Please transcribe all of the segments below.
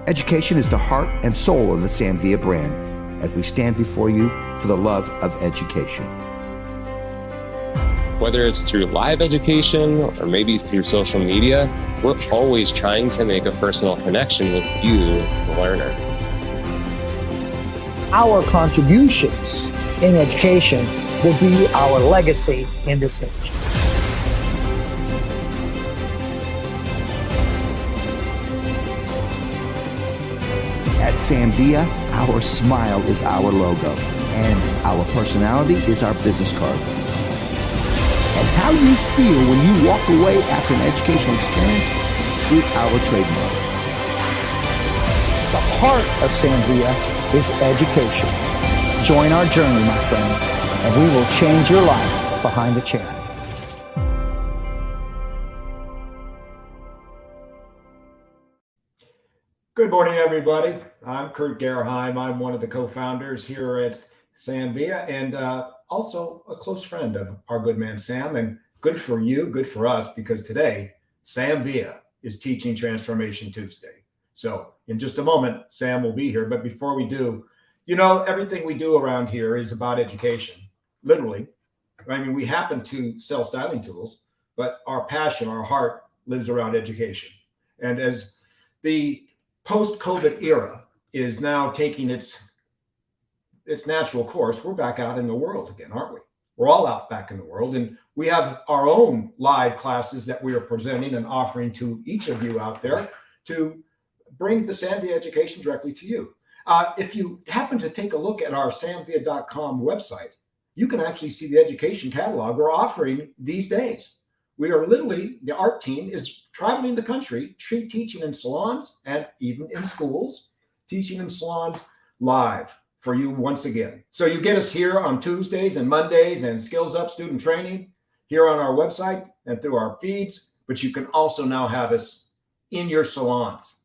Education is the heart and soul of the Sam Villa brand as we stand before you for the love of education. Whether it's through live education or maybe through social media, we're always trying to make a personal connection with you, the learner. Our contributions in education will be our legacy in this age. At Sam Villa, our smile is our logo, and our personality is our business card. And how you feel when you walk away after an educational experience is our trademark. The heart of Sam Villa is education. Join our journey, my friends, and we will change your life behind the chair. Good morning, everybody. I'm Kurt Gerheim. I'm one of the co-founders here at Sam Villa and also a close friend of our good man, Sam. And good for you, good for us, because today, Sam Villa is teaching Transformation Tuesday. So in just a moment, Sam will be here. But before we do, you know, everything we do around here is about education, literally. I mean, we happen to sell styling tools, but our passion, our heart lives around education. And as the post-COVID era is now taking its natural course, we're back out in the world again, aren't we? We're all out back in the world, and we have our own live classes that we are presenting and offering to each of you out there to bring the Sam Villa education directly to you. If you happen to take a look at our samvilla.com website, you can actually see the education catalog we're offering these days. We are literally, the art team is traveling the country, teaching in salons and even in schools, teaching in salons live for you once again. So you get us here on Tuesdays and Mondays and Skills Up student training here on our website and through our feeds, but you can also now have us in your salons.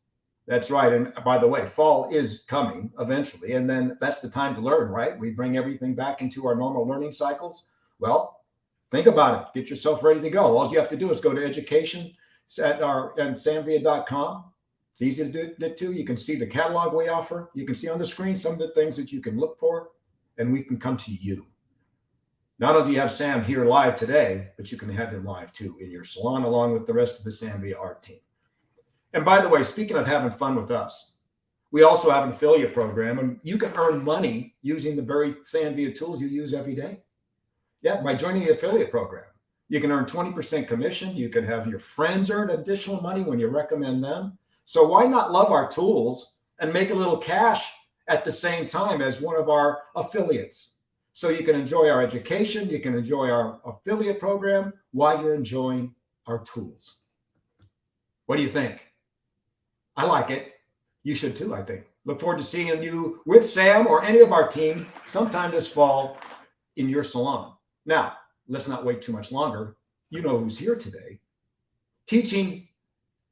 That's right. And by the way, fall is coming eventually. And then that's the time to learn, right? We bring everything back into our normal learning cycles. Well, think about it. Get yourself ready to go. All you have to do is go to education at samvilla.com. It's easy to do it too. You can see the catalog we offer. You can see on the screen some of the things that you can look for, and we can come to you. Not only do you have Sam here live today, but you can have him live too in your salon along with the rest of the Sam Villa art team. And by the way, speaking of having fun with us, we also have an affiliate program, and you can earn money using the very Sam Villa tools you use every day. Yeah, by joining the affiliate program, you can earn 20% commission. You can have your friends earn additional money when you recommend them. So why not love our tools and make a little cash at the same time as one of our affiliates? So you can enjoy our education, you can enjoy our affiliate program while you're enjoying our tools. What do you think? I like it. You should too, I think. Look forward to seeing you with Sam or any of our team sometime this fall in your salon. Now, let's not wait too much longer. You know who's here today. Teaching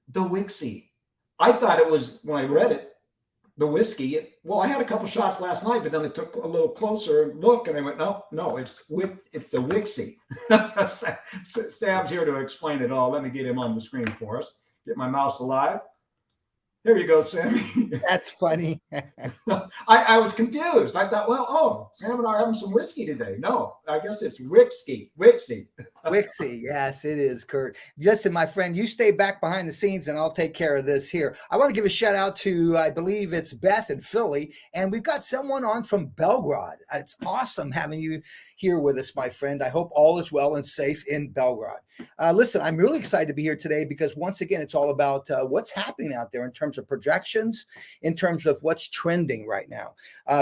the Wixie. I thought it was, when I read it, the whiskey. Well, I had a couple shots last night, but then I took a little closer look and I went, no, it's the Wixie. Sam's here to explain it all. Let me get him on the screen for us. Get my mouse alive. There you go, Sammy. That's funny. I was confused. I thought, well, Sam and I are having some whiskey today. No, I guess it's Wixie. Wixie, yes, it is, Kurt. Listen, my friend, you stay back behind the scenes and I'll take care of this here. I want to give a shout out to, I believe it's Beth in Philly, and we've got someone on from Belgrade. It's awesome having you here with us, my friend. I hope all is well and safe in Belgrade. Listen, I'm really excited to be here today because once again, it's all about what's happening out there in terms of projections, in terms of what's trending right now.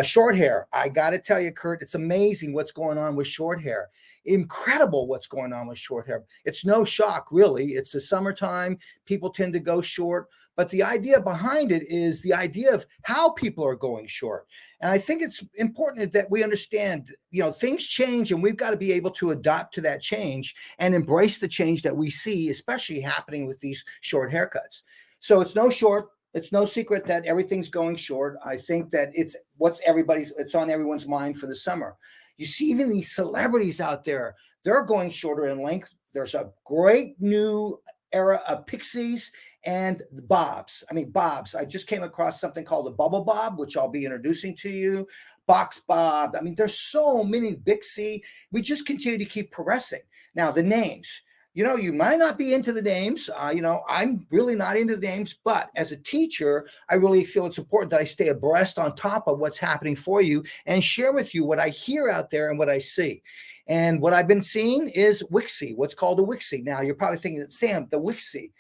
Short hair, I got to tell you, Kurt, it's amazing what's going on with short hair. Incredible what's going on with short hair. It's no shock, really. It's the summertime. People tend to go short. But the idea behind it is the idea of how people are going short. And I think it's important that we understand, things change and we've got to be able to adapt to that change and embrace the change that we see, especially happening with these short haircuts. So it's no secret that everything's going short. I think that it's on everyone's mind for the summer. You see even these celebrities out there, they're going shorter in length. There's a great new era of pixies and the bobs. I mean, bobs. I just came across something called a bubble bob, which I'll be introducing to you. Box bob. I mean, there's so many Wixie. We just continue to keep progressing. Now, the names. You know, you might not be into the names. You know, I'm really not into the names, but as a teacher, I really feel it's important that I stay abreast on top of what's happening for you and share with you what I hear out there and what I see. And what I've been seeing is Wixie, what's called a Wixie. Now, you're probably thinking, Sam, the Wixie,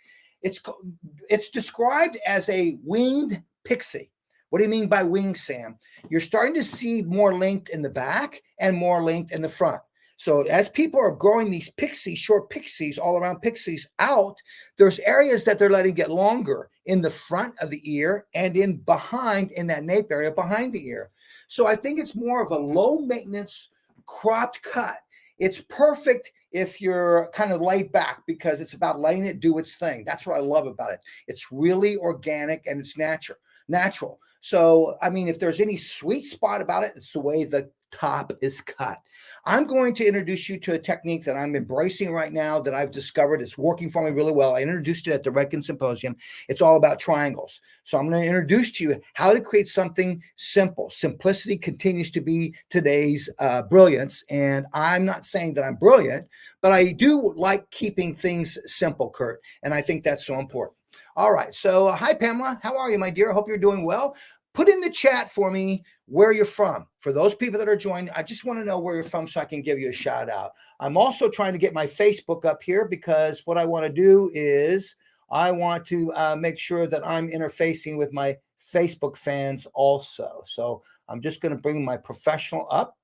it's described as a winged pixie. What do you mean by wing, Sam? You're starting to see more length in the back and more length in the front. So as people are growing these pixies, short pixies, all around pixies out, there's areas that they're letting get longer in the front of the ear and in behind, in that nape area behind the ear. So I think it's more of a low maintenance cropped cut. It's perfect if you're kind of laid back because it's about letting it do its thing. That's what I love about it. It's really organic and it's natural. So, I mean, if there's any sweet spot about it, it's the way the top is cut. I'm going to introduce you to a technique that I'm embracing right now that I've discovered. It's working for me really well. I introduced it at the Redken Symposium. It's all about triangles. So I'm going to introduce to you how to create something simple. Simplicity continues to be today's brilliance. And I'm not saying that I'm brilliant, but I do like keeping things simple, Kurt. And I think that's so important. All right. So hi, Pamela. How are you, my dear? I hope you're doing well. Put in the chat for me where you're from. For those people that are joining, I just want to know where you're from so I can give you a shout out. I'm also trying to get my Facebook up here because what I want to do is I want to make sure that I'm interfacing with my Facebook fans also. So I'm just going to bring my professional up.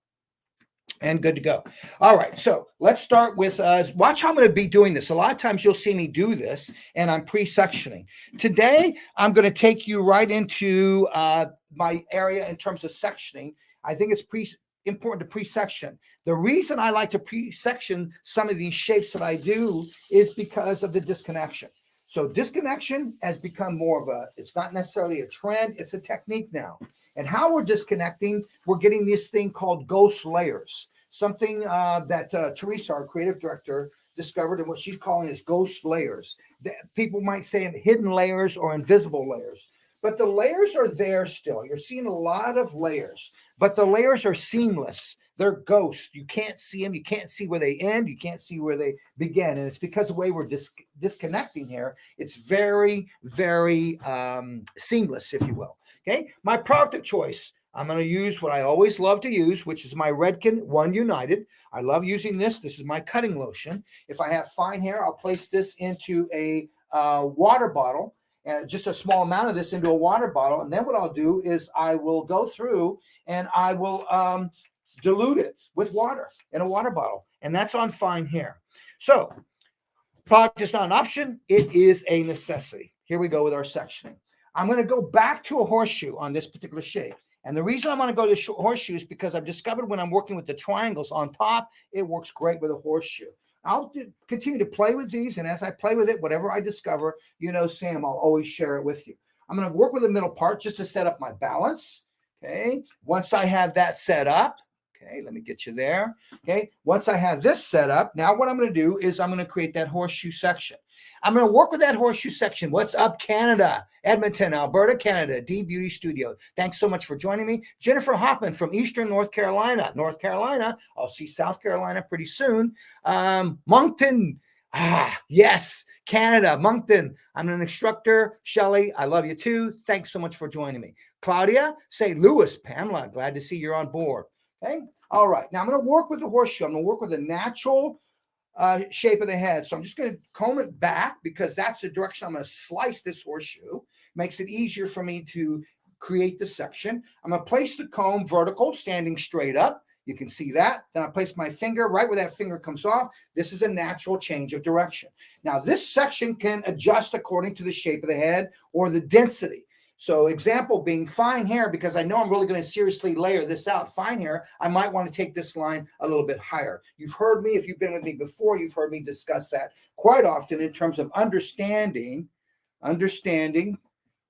And good to go. All right, so let's start with, watch how I'm going to be doing this. A lot of times you'll see me do this, and I'm pre-sectioning. Today, I'm going to take you right into my area in terms of sectioning. I think it's important to pre-section. The reason I like to pre-section some of these shapes that I do is because of the disconnection. So disconnection has become more of it's not necessarily a trend, it's a technique now. And how we're disconnecting, we're getting this thing called ghost layers, something that Teresa, our creative director, discovered, and what she's calling is ghost layers. People might say hidden layers or invisible layers, but the layers are there still. You're seeing a lot of layers, but the layers are seamless. They're ghosts. You can't see them. You can't see where they end. You can't see where they begin. And it's because of the way we're disconnecting here. It's very, very seamless, if you will. Okay, my product of choice, I'm going to use what I always love to use, which is my Redken One United. I love using this. This is my cutting lotion. If I have fine hair, I'll place this into a water bottle, and just a small amount of this into a water bottle. And then what I'll do is I will go through and I will dilute it with water in a water bottle. And that's on fine hair. So product is not an option. It is a necessity. Here we go with our sectioning. I'm going to go back to a horseshoe on this particular shape. And the reason I want to go to horseshoe is because I've discovered when I'm working with the triangles on top, it works great with a horseshoe. I'll continue to play with these. And as I play with it, whatever I discover, you know, Sam, I'll always share it with you. I'm going to work with the middle part just to set up my balance. Okay. Once I have that set up, okay, let me get you there. Okay. Once I have this set up, now what I'm going to do is I'm going to create that horseshoe section. I'm going to work with that horseshoe section. What's up, Canada? Edmonton, Alberta, Canada, D Beauty Studio. Thanks so much for joining me. Jennifer Hoppman from Eastern North Carolina. I'll see South Carolina pretty soon. Moncton. Yes, Canada, Moncton. I'm an instructor. Shelley, I love you too. Thanks so much for joining me. Claudia, St. Louis, Pamela, glad to see you're on board. Okay. All right. Now I'm going to work with the horseshoe. I'm going to work with a natural shape of the head. So I'm just going to comb it back because that's the direction I'm going to slice this horseshoe. Makes it easier for me to create the section. I'm going to place the comb vertical, standing straight up. You can see that. Then I place my finger right where that finger comes off. This is a natural change of direction. Now this section can adjust according to the shape of the head or the density. So example being fine hair, because I know I'm really going to seriously layer this out. Fine hair, I might want to take this line a little bit higher. You've heard me, if you've been with me before, you've heard me discuss that quite often in terms of understanding.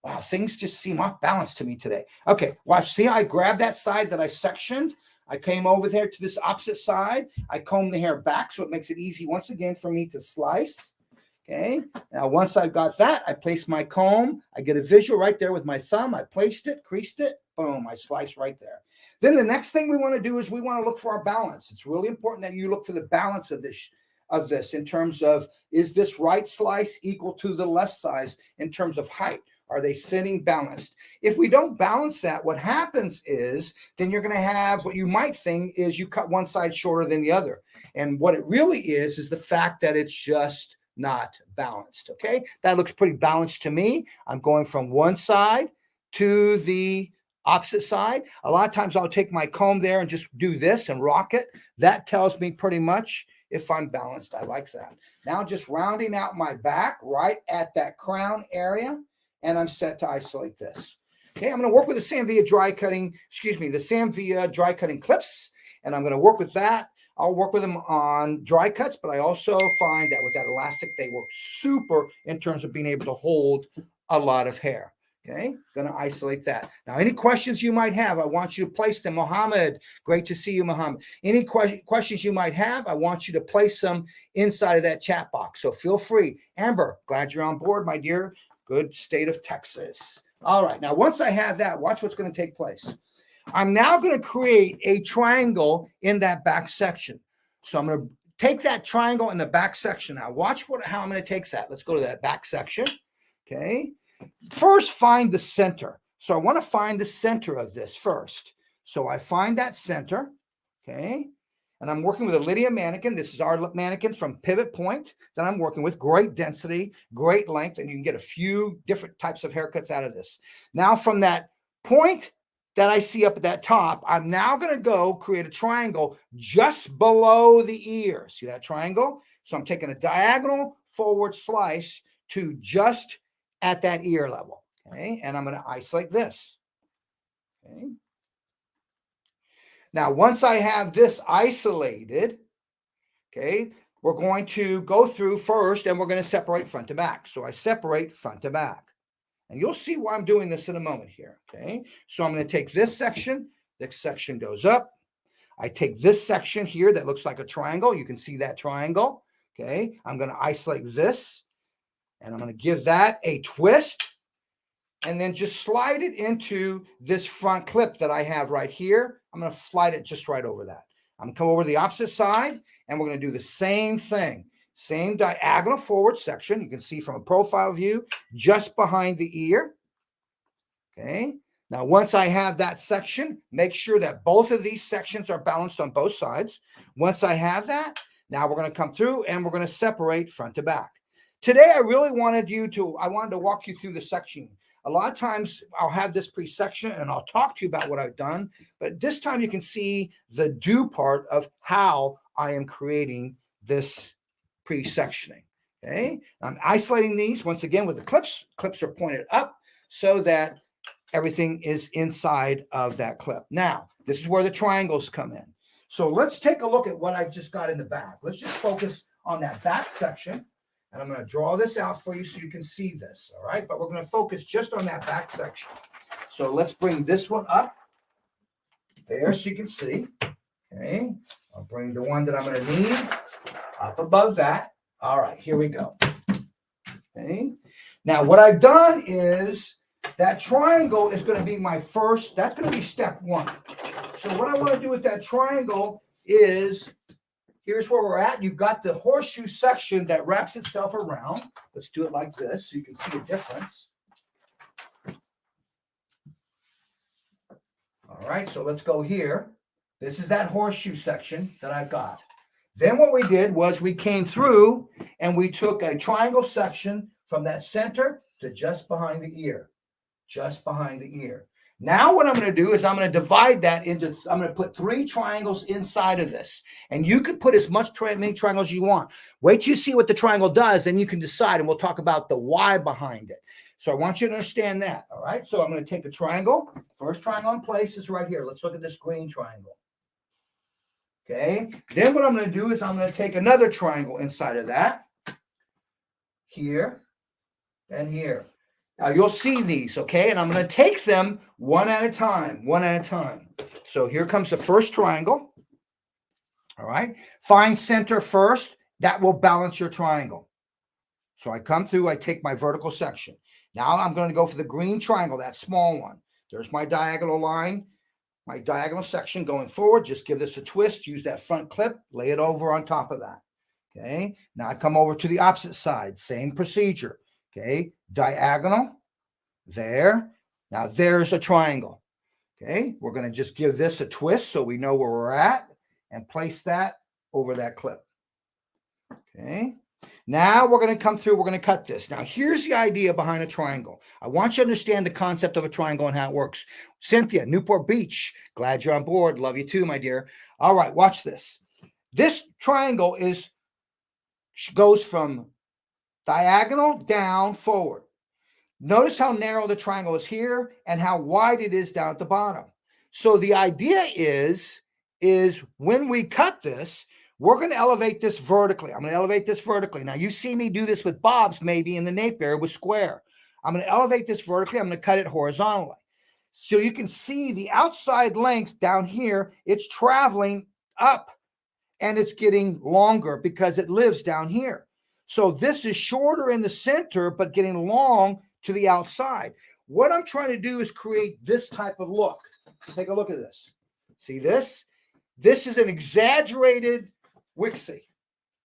Wow, things just seem off balance to me today. Okay, watch. See how I grabbed that side that I sectioned? I came over there to this opposite side. I combed the hair back so it makes it easy once again for me to slice. Okay. Now, once I've got that, I place my comb. I get a visual right there with my thumb. I placed it, creased it. Boom, I slice right there. Then the next thing we want to do is we want to look for our balance. It's really important that you look for the balance of this in terms of, is this right slice equal to the left slice in terms of height? Are they sitting balanced? If we don't balance that, what happens is then you're going to have what you might think is you cut one side shorter than the other. And what it really is the fact that it's just not balanced. Okay, that looks pretty balanced to me. I'm going from one side to the opposite side. A lot of times I'll take my comb there and just do this and rock it. That tells me pretty much if I'm balanced. I like that. Now just rounding out my back right at that crown area, and I'm set to isolate this. Okay, I'm going to work with the Sanvia dry cutting clips, and I'm going to work with that. I'll work with them on dry cuts, but I also find that with that elastic, they work super in terms of being able to hold a lot of hair. Okay, going to isolate that. Now, any questions you might have, I want you to place them. Mohammed, great to see you, Mohammed. Any questions you might have, I want you to place them inside of that chat box. So feel free. Amber, glad you're on board, my dear. Good state of Texas. All right, now once I have that, watch what's going to take place. I'm now going to create a triangle in that back section. So I'm going to take that triangle in the back section. Now watch how I'm going to take that. Let's go to that back section. Okay. First, find the center. So I want to find the center of this first. So I find that center. Okay. And I'm working with a Lydia mannequin. This is our mannequin from Pivot Point that I'm working with. Great density, great length, and you can get a few different types of haircuts out of this. Now from that point that I see up at that top, I'm now going to go create a triangle just below the ear. See that triangle? So I'm taking a diagonal forward slice to just at that ear level. Okay. And I'm going to isolate this. Okay. Now, once I have this isolated, okay, we're going to go through first and we're going to separate front to back. So I separate front to back. And you'll see why I'm doing this in a moment here, okay? So I'm going to take this section goes up. I take this section here that looks like a triangle. You can see that triangle, okay? I'm going to isolate this, and I'm going to give that a twist, and then just slide it into this front clip that I have right here. I'm going to slide it just right over that. I'm going to come over to the opposite side, and we're going to do the same thing. Same diagonal forward section. You can see from a profile view just behind the ear. Okay. Now, once I have that section, make sure that both of these sections are balanced on both sides. Once I have that, now we're going to come through and we're going to separate front to back. Today, I wanted to walk you through the section. A lot of times I'll have this pre-section and I'll talk to you about what I've done, but this time you can see the do part of how I am creating this pre-sectioning. Okay, I'm isolating these once again with the clips. Clips are pointed up so that everything is inside of that clip. Now, this is where the triangles come in. So let's take a look at what I've just got in the back. Let's just focus on that back section. And I'm going to draw this out for you so you can see this. All right, but we're going to focus just on that back section. So let's bring this one up there so you can see. Okay, I'll bring the one that I'm going to need up above that. All right, here we go. Okay. Now, what I've done is that triangle is going to be my first. That's going to be step one. So what I want to do with that triangle is, here's where we're at. You've got the horseshoe section that wraps itself around. Let's do it like this so you can see the difference. All right, so let's go here. This is that horseshoe section that I've got. Then what we did was we came through and we took a triangle section from that center to just behind the ear. Just behind the ear. Now what I'm going to do is I'm going to divide that into, I'm going to put 3 triangles inside of this. And you can put as many triangles as you want. Wait till you see what the triangle does, and you can decide, and we'll talk about the why behind it. So I want you to understand that, all right? So I'm going to take a triangle. First triangle in place is right here. Let's look at this green triangle. Okay, then what I'm going to do is I'm going to take another triangle inside of that, here and here. Now you'll see these, okay, and I'm going to take them one at a time. So here comes the first triangle. All right, find center first. That will balance your triangle. So I come through, I take my vertical section. Now I'm going to go for the green triangle, that small one. There's my diagonal line, my diagonal section going forward. Just give this a twist, use that front clip, lay it over on top of that. Okay, now I come over to the opposite side, same procedure. Okay, diagonal, there. Now there's a triangle. Okay, we're going to just give this a twist so we know where we're at and place that over that clip. Okay, now we're going to come through, we're going to cut this. Now here's the idea behind a triangle. I want you to understand the concept of a triangle and how it works. Cynthia, Newport Beach, glad you're on board. Love you too, my dear. All right, watch this. This triangle goes from diagonal down forward. Notice how narrow the triangle is here and how wide it is down at the bottom. So the idea is when we cut this, we're going to elevate this vertically. I'm going to elevate this vertically. Now, you see me do this with bobs, maybe in the nape area with square. I'm going to elevate this vertically. I'm going to cut it horizontally. So you can see the outside length down here, it's traveling up and it's getting longer because it lives down here. So this is shorter in the center, but getting long to the outside. What I'm trying to do is create this type of look. Take a look at this. See this? This is an exaggerated Wixie,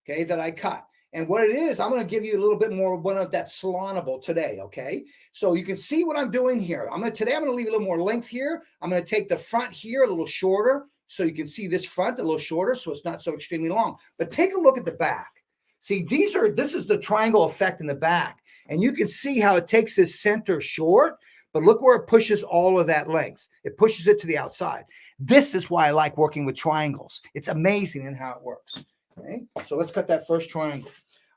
okay, that I cut. And what it is, I'm going to give you a little bit more of one of that salonable today, okay? So you can see what I'm doing here. Today I'm going to leave a little more length here. I'm going to take the front here a little shorter so you can see this front a little shorter so it's not so extremely long. But take a look at the back. See, this is the triangle effect in the back. And you can see how it takes this center short, but look where it pushes all of that length. It pushes it to the outside. This is why I like working with triangles. It's amazing in how it works. Okay, so let's cut that first triangle.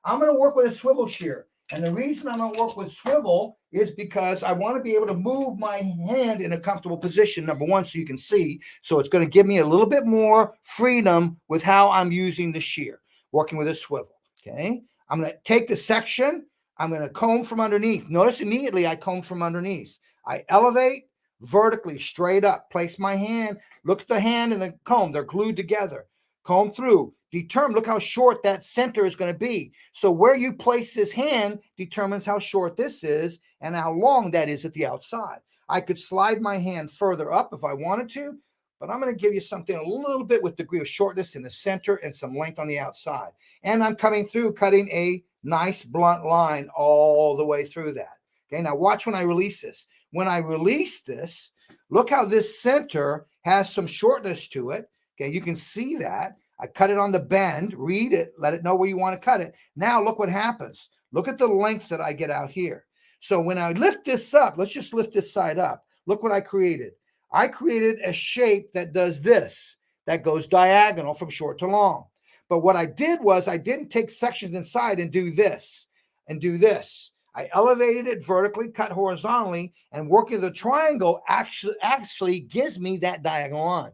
I'm going to work with a swivel shear. And the reason I'm going to work with swivel is because I want to be able to move my hand in a comfortable position, number one, so you can see. So it's going to give me a little bit more freedom with how I'm using the shear, working with a swivel. Okay, I'm going to take the section. I'm going to comb from underneath. Notice immediately I comb from underneath. I elevate vertically, straight up, place my hand. Look at the hand and the comb. They're glued together. Comb through. Determine, look how short that center is going to be. So where you place this hand determines how short this is and how long that is at the outside. I could slide my hand further up if I wanted to, but I'm going to give you something a little bit with degree of shortness in the center and some length on the outside. And I'm coming through, cutting a nice blunt line all the way through that. Okay, now watch when I release this. When I release this, look how this center has some shortness to it. Okay, you can see that. I cut it on the bend, read it, let it know where you want to cut it. Now look what happens. Look at the length that I get out here. So when I lift this up, let's just lift this side up. Look what I created. I created a shape that does this, that goes diagonal from short to long. But what I did was I didn't take sections inside and do this and do this. I elevated it vertically, cut horizontally, and working the triangle actually gives me that diagonal line.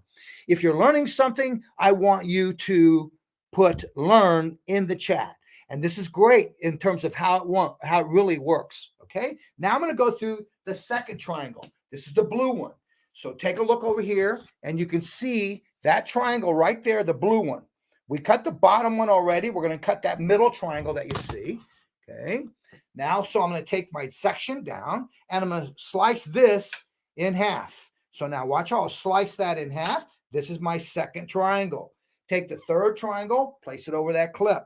If you're learning something, I want you to put learn in the chat. And this is great in terms of how it really works. Okay, now I'm going to go through the second triangle. This is the blue one. So take a look over here, and you can see that triangle right there, the blue one. We cut the bottom one already. We're going to cut that middle triangle that you see. Okay. Now, so I'm going to take my section down, and I'm going to slice this in half. So now watch how I'll slice that in half. This is my second triangle. Take the third triangle, place it over that clip.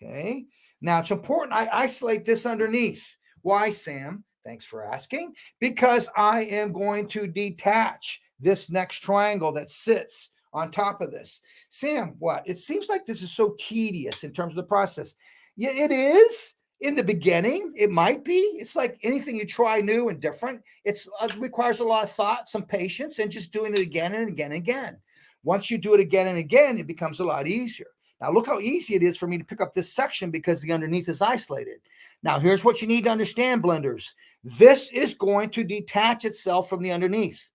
Okay. Now, it's important I isolate this underneath. Why, Sam? Thanks for asking. Because I am going to detach this next triangle that sits on top of this. Sam, what? It seems like this is so tedious in terms of the process. Yeah, it is. In the beginning, it might be. It's like anything you try new and different. It requires a lot of thought, some patience, and just doing it again and again and again. Once you do it again and again, it becomes a lot easier. Now, look how easy it is for me to pick up this section because the underneath is isolated. Now, here's what you need to understand, blenders. This is going to detach itself from the underneath.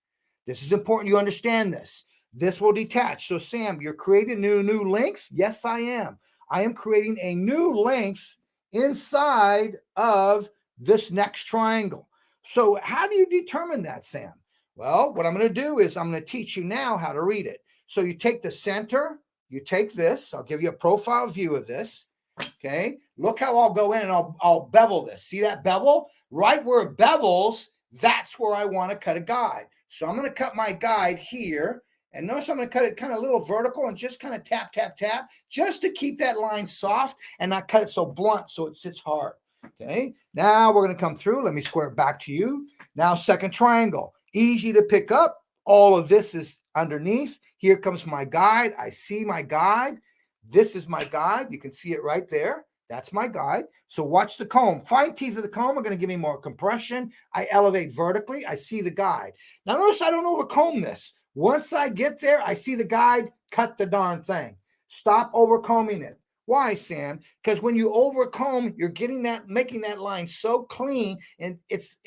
This is important you understand this. This will detach. So, Sam, you're creating a new length? Yes, I am. I am creating a new length inside of this next triangle. So how do you determine that, Sam? Well, what I'm going to do is I'm going to teach you now how to read it. So you take the center, you take this, I'll give you a profile view of this. Okay, look how I'll go in and I'll bevel this. See that bevel? Right where it bevels, that's where I want to cut a guide. So I'm going to cut my guide here. And notice I'm going to cut it kind of a little vertical and just kind of tap, tap, tap, just to keep that line soft and not cut it so blunt so it sits hard. Okay, now we're going to come through. Let me square it back to you. Now, second triangle, easy to pick up. All of this is underneath. Here comes my guide. I see my guide. This is my guide. You can see it right there. That's my guide. So watch the comb. Fine teeth of the comb are going to give me more compression. I elevate vertically. I see the guide. Now notice I don't overcomb this. Once I get there, I see the guide, cut the darn thing. Stop overcombing it. Why, Sam? Because when you overcomb, you're getting that, making that line so clean, and it's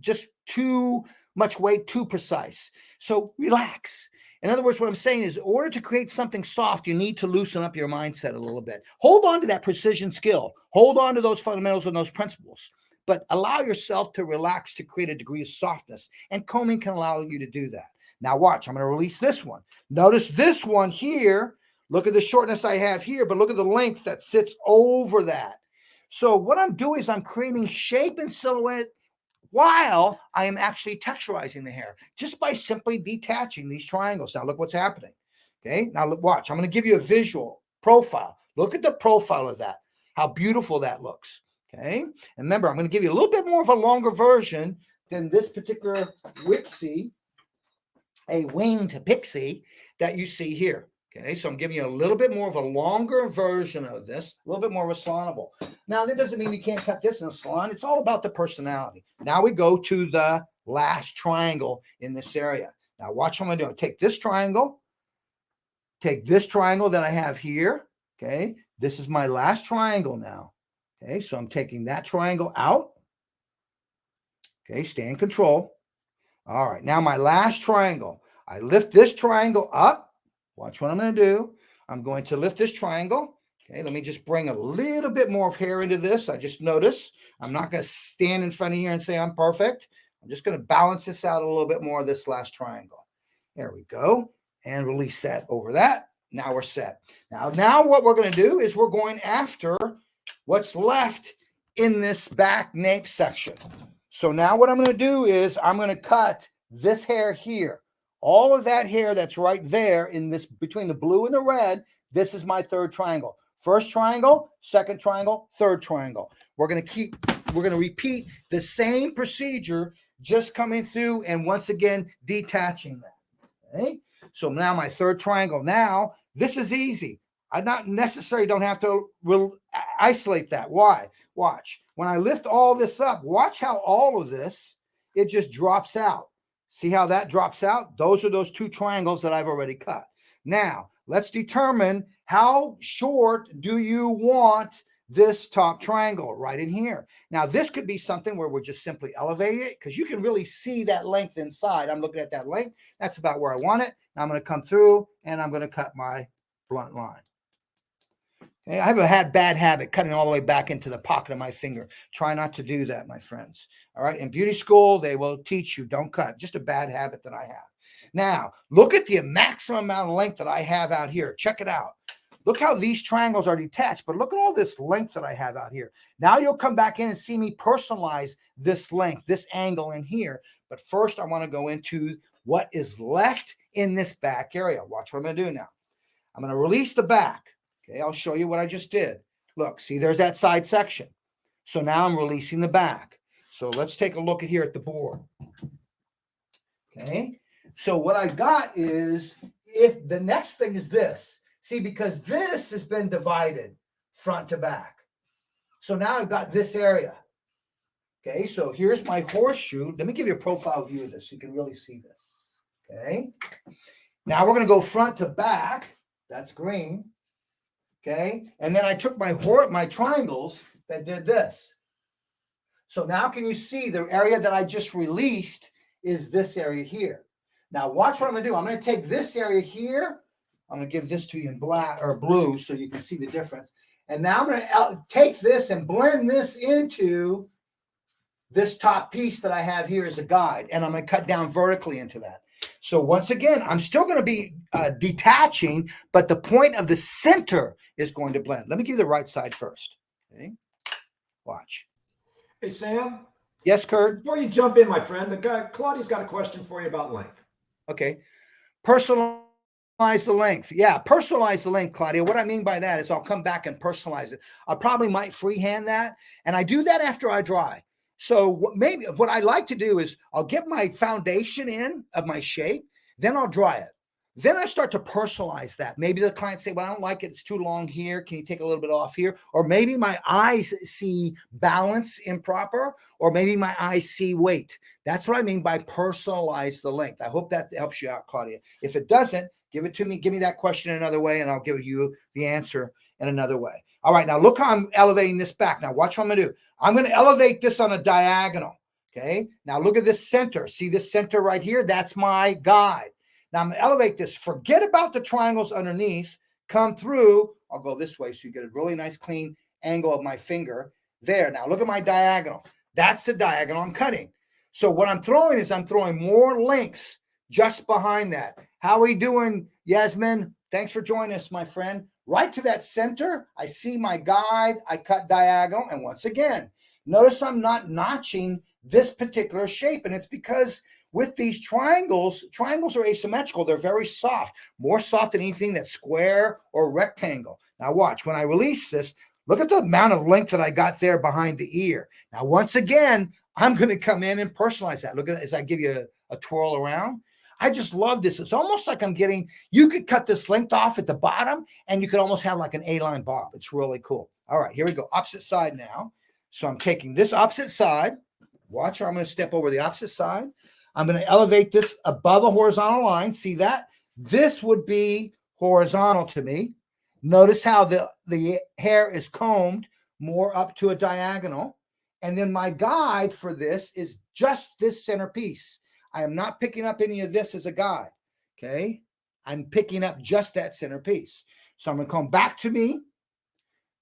just too much weight, too precise. So relax. In other words, what I'm saying is, in order to create something soft, you need to loosen up your mindset a little bit. Hold on to that precision skill. Hold on to those fundamentals and those principles. But allow yourself to relax to create a degree of softness. And combing can allow you to do that. Now watch, I'm going to release this one. Notice this one here. Look at the shortness I have here, but look at the length that sits over that. So what I'm doing is I'm creating shape and silhouette while I am actually texturizing the hair, just by simply detaching these triangles. Now look what's happening. Okay, now look, watch. I'm going to give you a visual profile. Look at the profile of that, how beautiful that looks. Okay, and remember, I'm going to give you a little bit more of a longer version than this particular Wixie, a winged pixie that you see here. Okay, so I'm giving you a little bit more of a longer version of this, a little bit more of a salonable. Now, that doesn't mean you can't cut this in a salon. It's all about the personality. Now we go to the last triangle in this area. Now, watch what I'm doing. Take this triangle that I have here. Okay, this is my last triangle now. Okay, so I'm taking that triangle out. Okay, stay in control. All right, now my last triangle. I lift this triangle up. Watch what I'm going to do. I'm going to lift this triangle. Okay, let me just bring a little bit more of hair into this. I just noticed I'm not going to stand in front of you and say I'm perfect. I'm just going to balance this out a little bit more of this last triangle. There we go. And release that over that. Now we're set. Now what we're going to do is we're going after what's left in this back nape section. So now what I'm going to do is I'm going to cut this hair here. All of that hair that's right there in this, between the blue and the red, this is my third triangle. First triangle, second triangle, third triangle. We're going to repeat the same procedure, just coming through and once again detaching that. Okay? So now my third triangle. Now, this is easy. I not necessarily don't have to isolate that. Why? Watch. When I lift all this up, watch how all of this, it just drops out. See how that drops out? Those are those two triangles that I've already cut. Now, let's determine how short do you want this top triangle right in here. Now, this could be something where we're just simply elevating it because you can really see that length inside. I'm looking at that length. That's about where I want it. Now I'm going to come through and I'm going to cut my blunt line. Okay, I have a bad habit cutting all the way back into the pocket of my finger. Try not to do that, my friends. All right. In beauty school, they will teach you don't cut. Just a bad habit that I have. Now, look at the maximum amount of length that I have out here. Check it out. Look how these triangles are detached, but look at all this length that I have out here. Now you'll come back in and see me personalize this length, this angle in here. But first, I want to go into what is left in this back area. Watch what I'm going to do now. I'm going to release the back. Okay, I'll show you what I just did. Look, see, there's that side section. So now I'm releasing the back. So let's take a look at here at the board. Okay, so what I got is, if the next thing is this, see, because this has been divided front to back. So now I've got this area. Okay, so here's my horseshoe. Let me give you a profile view of this so you can really see this. Okay, now we're going to go front to back. That's green. Okay, and then I took my triangles that did this. So now can you see the area that I just released is this area here. Now watch what I'm going to do. I'm going to take this area here. I'm going to give this to you in black or blue so you can see the difference. And now I'm going to take this and blend this into this top piece that I have here as a guide. And I'm going to cut down vertically into that. So once again, I'm still going to be detaching, but the point of the center is going to blend. Let me give you the right side first. Okay, watch. Hey, Sam. Yes, Kurt. Before you jump in, my friend, Claudia's got a question for you about length. Okay. Personalize the length. Yeah, personalize the length, Claudia. What I mean by that is I'll come back and personalize it. I probably might freehand that, and I do that after I dry. So maybe what I like to do is I'll get my foundation in of my shape, then I'll dry it. Then I start to personalize that. Maybe the client say, well, I don't like it. It's too long here. Can you take a little bit off here? Or maybe my eyes see balance improper, or maybe my eyes see weight. That's what I mean by personalize the length. I hope that helps you out, Claudia. If it doesn't, give it to me. Give me that question another way, and I'll give you the answer in another way. All right, now look how I'm elevating this back. Now watch what I'm going to do. I'm going to elevate this on a diagonal, okay? Now look at this center. See this center right here? That's my guide. Now I'm going to elevate this. Forget about the triangles underneath. Come through. I'll go this way so you get a really nice clean angle of my finger. There. Now look at my diagonal. That's the diagonal I'm cutting. So what I'm throwing is I'm throwing more length just behind that. How are we doing, Yasmin? Thanks for joining us, my friend. Right to that center, I see my guide. I cut diagonal. And once again, notice I'm not notching this particular shape. And it's because with these triangles are asymmetrical. They're very soft, more soft than anything that's square or rectangle. Now watch, when I release this, look at the amount of length that I got there behind the ear. Now, once again, I'm going to come in and personalize that. Look at it as I give you a twirl around. I just love this. It's almost like you could cut this length off at the bottom and you could almost have like an A-line bob. It's really cool. All right, here we go. Opposite side now. So I'm taking this opposite side. Watch how I'm going to step over the opposite side. I'm going to elevate this above a horizontal line. See that? This would be horizontal to me. Notice how the hair is combed more up to a diagonal. And then my guide for this is just this centerpiece. I am not picking up any of this as a guide, okay? I'm picking up just that centerpiece. So I'm going to come back to me,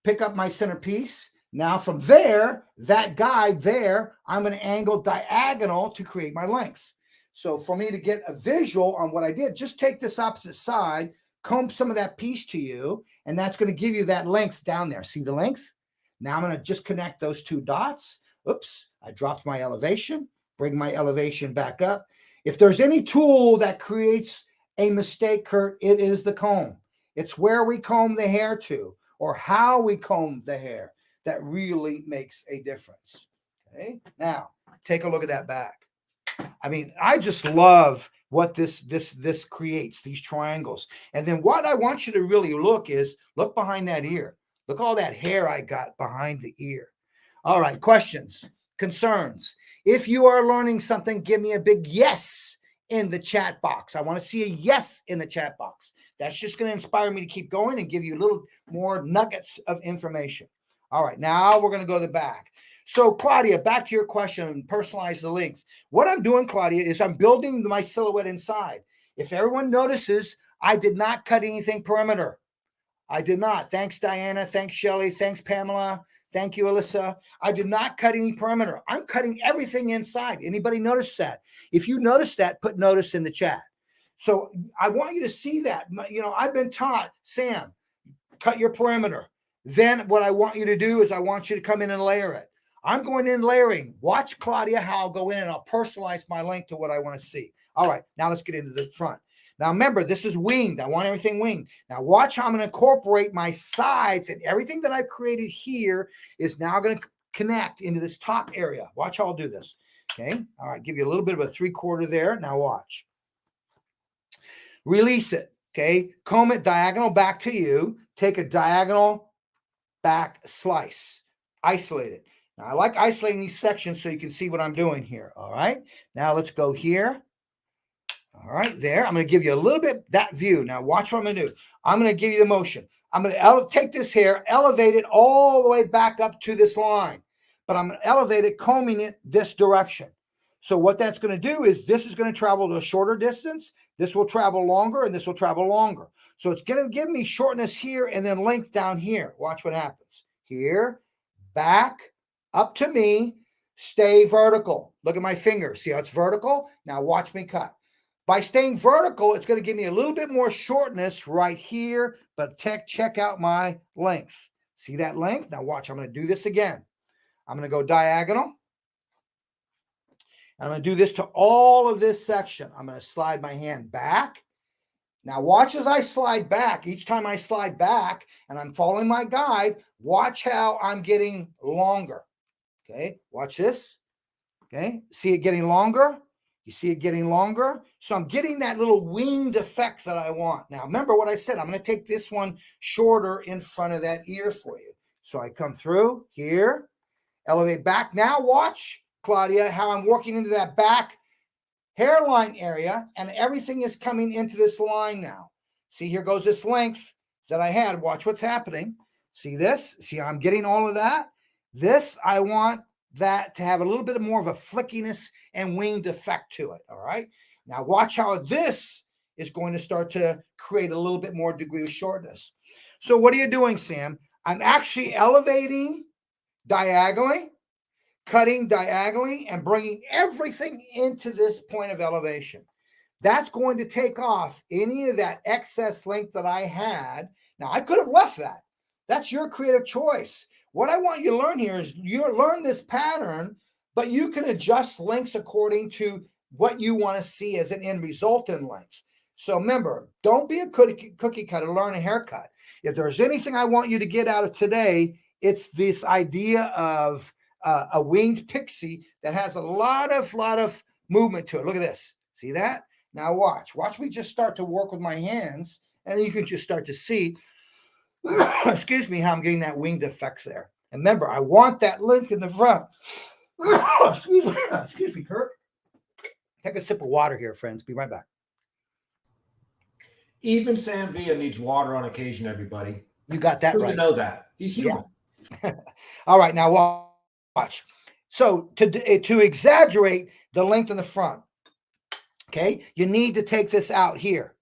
pick up my centerpiece. Now from there, that guide there, I'm going to angle diagonal to create my length. So for me to get a visual on what I did, just take this opposite side, comb some of that piece to you, and that's going to give you that length down there. See the length? Now I'm going to just connect those two dots. Oops, I dropped my elevation. Bring my elevation back up. If there's any tool that creates a mistake, Kurt, it is the comb. It's where we comb the hair to or how we comb the hair that really makes a difference. Okay, now take a look at that back. I mean, I just love what this creates, these triangles. And then what I want you to really look behind that ear. Look all that hair I got behind the ear. All right, questions, concerns. If you are learning something, give me a big yes in the chat box. I want to see a yes in the chat box. That's just going to inspire me to keep going and give you a little more nuggets of information. All right, now we're going to go to the back. So, Claudia, back to your question, personalize the length. What I'm doing, Claudia, is I'm building my silhouette inside. If everyone notices, I did not cut anything perimeter. I did not. Thanks, Diana. Thanks, Shelly. Thanks, Pamela. Thank you, Alyssa. I did not cut any perimeter. I'm cutting everything inside. Anybody notice that? If you notice that, put notice in the chat. So I want you to see that. You know, I've been taught, Sam, cut your perimeter. Then what I want you to do is I want you to come in and layer it. I'm going in layering. Watch, Claudia, how I'll go in and I'll personalize my length to what I want to see. All right, now let's get into the front. Now, remember, this is winged. I want everything winged. Now, watch how I'm going to incorporate my sides, and everything that I've created here is now going to connect into this top area. Watch how I'll do this. Okay. All right. Give you a little bit of a 3/4 there. Now, watch. Release it. Okay. Comb it diagonal back to you. Take a diagonal back slice. Isolate it. Now, I like isolating these sections so you can see what I'm doing here. All right. Now, let's go here. All right, there. I'm going to give you a little bit that view. Now, watch what I'm going to do. I'm going to give you the motion. I'm going to take this hair, elevate it all the way back up to this line. But I'm going to elevate it, combing it this direction. So what that's going to do is this is going to travel to a shorter distance. This will travel longer, and this will travel longer. So it's going to give me shortness here and then length down here. Watch what happens. Here, back, up to me, stay vertical. Look at my finger. See how it's vertical? Now watch me cut. By staying vertical, it's going to give me a little bit more shortness right here, but check out my length. See that length? Now watch, I'm going to do this again. I'm going to go diagonal. I'm going to do this to all of this section. I'm going to slide my hand back. Now watch as I slide back. Each time I slide back and I'm following my guide, watch how I'm getting longer. Okay, watch this. Okay, see it getting longer? You see it getting longer? So I'm getting that little winged effect that I want. Now remember what I said, I'm going to take this one shorter in front of that ear for you. So I come through here, elevate back. Now watch, Claudia, how I'm working into that back hairline area, and everything is coming into this line now. See, here goes this length that I had. Watch what's happening. See this? See how I'm getting all of that? This, I want that to have a little bit more of a flickiness and winged effect to it, all right? Now watch how this is going to start to create a little bit more degree of shortness. So what are you doing, Sam? I'm actually elevating diagonally, cutting diagonally, and bringing everything into this point of elevation. That's going to take off any of that excess length that I had. Now, I could have left that. That's your creative choice. What I want you to learn here is you learn this pattern, but you can adjust lengths according to what you want to see as an end result in length. So remember, don't be a cookie cutter, learn a haircut. If there's anything I want you to get out of today, it's this idea of a winged pixie that has a lot of movement to it. Look at this. See that? Now watch me just start to work with my hands, and you can just start to see, excuse me, how I'm getting that winged effect there. And remember, I want that length in the front. Excuse me, Kurt. Take a sip of water here, friends. Be right back. Even Sam Villa needs water on occasion, everybody. You got that right. You know that. He's human. Yeah. All right, now watch. So to exaggerate the length in the front, okay, you need to take this out here.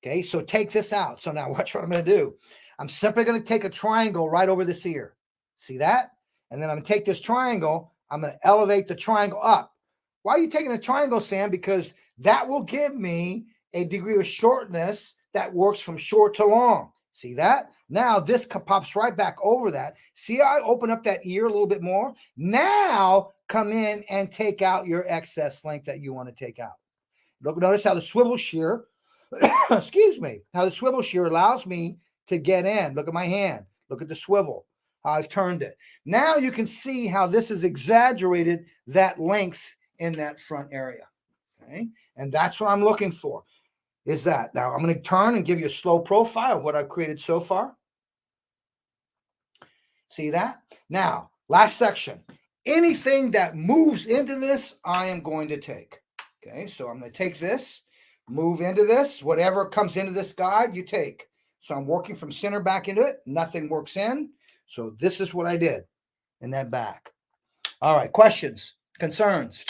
Okay, so take this out. So now watch what I'm going to do. I'm simply going to take a triangle right over this ear. See that? And then I'm going to take this triangle. I'm going to elevate the triangle up. Why are you taking a triangle, Sam? Because that will give me a degree of shortness that works from short to long. See that? Now this pops right back over that. See how I open up that ear a little bit more? Now come in and take out your excess length that you want to take out. Look, notice how the swivel shear, excuse me, how the swivel shear allows me to get in. Look at my hand. Look at the swivel, how I've turned it. Now you can see how this has exaggerated that length in that front area. Okay, and that's what I'm looking for. Is that. Now I'm going to turn and give you a slow profile of what I've created so far. See that? Now, last section. Anything that moves into this, I am going to take. Okay, so I'm going to take this, move into this. Whatever comes into this guide, you take. So I'm working from center back into it. Nothing works in. So this is what I did in that back. All right, questions, concerns?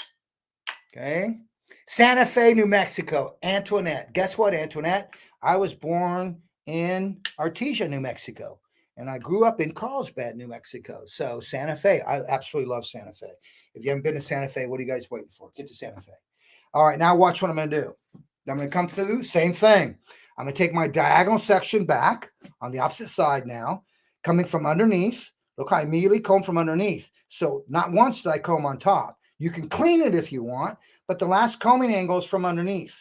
Okay. Santa Fe, New Mexico, Antoinette. Guess what, Antoinette? I was born in Artesia, New Mexico, and I grew up in Carlsbad, New Mexico. So Santa Fe, I absolutely love Santa Fe. If you haven't been to Santa Fe, what are you guys waiting for? Get to Santa Fe. All right, now watch what I'm going to do. I'm going to come through, same thing. I'm going to take my diagonal section back on the opposite side now, coming from underneath. Look, I immediately comb from underneath. So not once did I comb on top. You can clean it if you want, but the last combing angle is from underneath.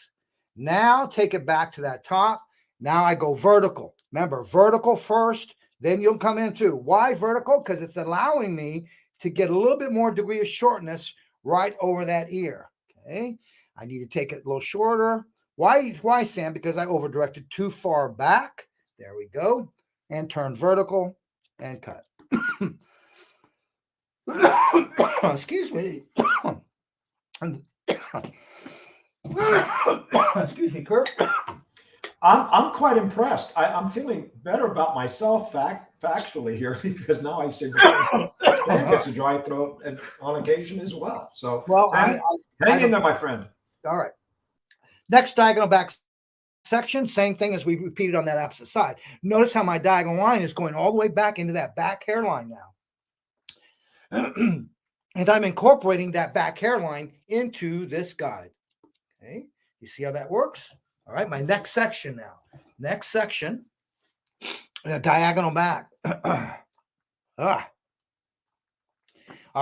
Now take it back to that top. Now I go vertical. Remember, vertical first, then you'll come in through. Why vertical? Because it's allowing me to get a little bit more degree of shortness right over that ear. Okay, I need to take it a little shorter. Why, Sam? Because I over-directed too far back. There we go. And turn vertical and cut. Excuse me. Excuse me, Kurt. I'm quite impressed. I'm feeling better about myself factually here because now I see Sam gets a dry throat and on occasion as well. So well, Sam, hang in there, my friend. All right. Next diagonal back section, same thing as we repeated on that opposite side. Notice how my diagonal line is going all the way back into that back hairline now. And I'm incorporating that back hairline into this guide. Okay, You see how that works? All right, my next section now. Next section, a diagonal back. All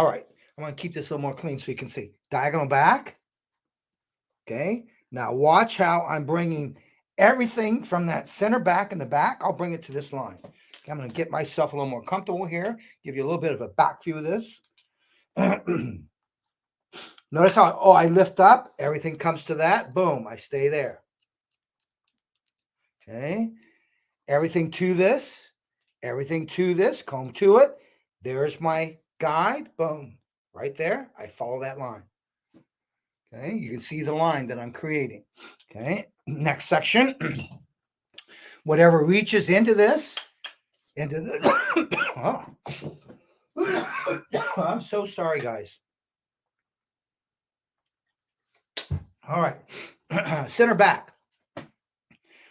right, I'm going to keep this a little more clean so you can see. Diagonal back. Okay, now watch how I'm bringing everything from that center back in the back. I'll bring it to this line. Okay, I'm going to get myself a little more comfortable here, give you a little bit of a back view of this. Notice how, I lift up, everything comes to that. Boom, I stay there. Okay, everything to this, comb to it. There's my guide. Boom, right there. I follow that line. Okay, you can see the line that I'm creating. Okay, next section. Whatever reaches into this, oh. I'm so sorry, guys. All right, center back.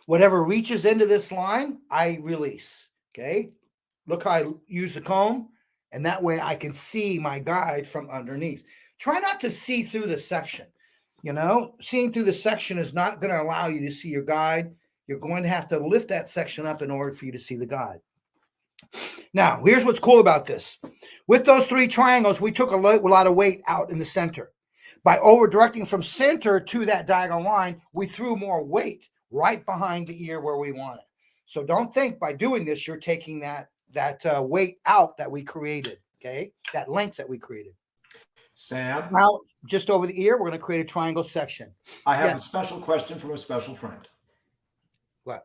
Whatever reaches into this line, I release. Okay, look how I use the comb, and that way I can see my guide from underneath. Try not to see through the section. You know, seeing through the section is not going to allow you to see your guide. You're going to have to lift that section up in order for you to see the guide. Now, here's what's cool about this. With those 3 triangles, we took a lot of weight out in the center. By over-directing from center to that diagonal line, we threw more weight right behind the ear where we want it. So don't think by doing this, you're taking that weight out that we created, okay? That length that we created. Sam? Now, just over the ear, we're going to create a triangle section. I have a special question from a special friend. What?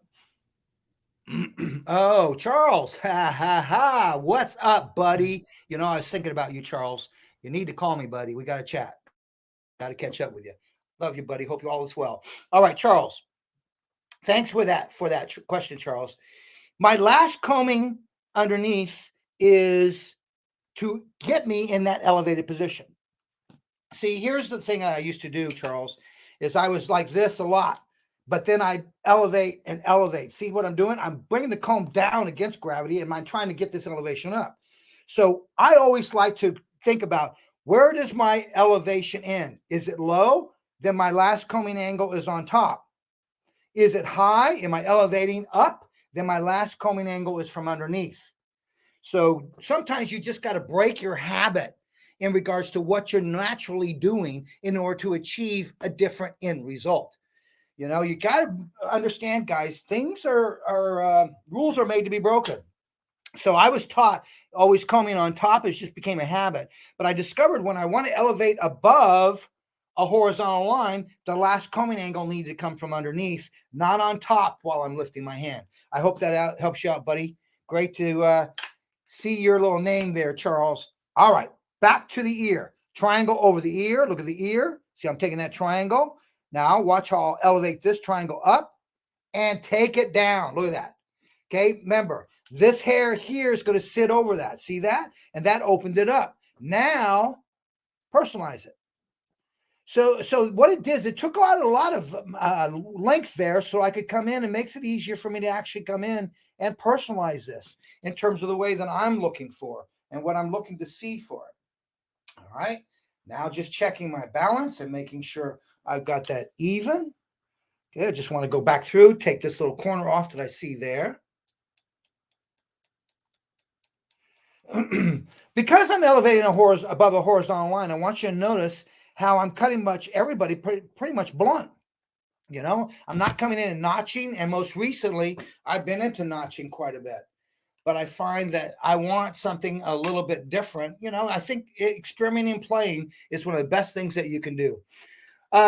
Oh, Charles. Ha, ha, ha. What's up, buddy? You know, I was thinking about you, Charles. You need to call me, buddy. We got to chat. Got to catch up with you. Love you, buddy. Hope you all is well. All right, Charles. Thanks for that question, Charles. My last combing underneath is to get me in that elevated position. See, here's the thing I used to do, Charles, is I was like this a lot, but then I elevate and elevate. See what I'm doing? I'm bringing the comb down against gravity, and I'm trying to get this elevation up. So I always like to think about, where does my elevation end? Is it low? Then my last combing angle is on top. Is it high? Am I elevating up? Then my last combing angle is from underneath. So sometimes you just got to break your habit in regards to what you're naturally doing in order to achieve a different end result. You know, you got to understand, guys, things rules are made to be broken. So I was taught always combing on top. It just became a habit. But I discovered when I want to elevate above a horizontal line, the last combing angle needed to come from underneath, not on top while I'm lifting my hand. I hope that helps you out, buddy. Great to see your little name there, Charles. All right, back to the ear. Triangle over the ear. Look at the ear. See, I'm taking that triangle. Now watch how I'll elevate this triangle up and take it down. Look at that. Okay, remember, this hair here is going to sit over that. See that? And that opened it up. Now, personalize it. So what it did is it took out a lot of length there so I could come in, and makes it easier for me to actually come in and personalize this in terms of the way that I'm looking for and what I'm looking to see for it. All right. Now just checking my balance and making sure I've got that even. Okay, I just want to go back through, take this little corner off that I see there. Because I'm elevating above a horizontal line, I want you to notice how I'm cutting everybody pretty much blunt. You know, I'm not coming in and notching. And most recently, I've been into notching quite a bit. But I find that I want something a little bit different. You know, I think experimenting and playing is one of the best things that you can do.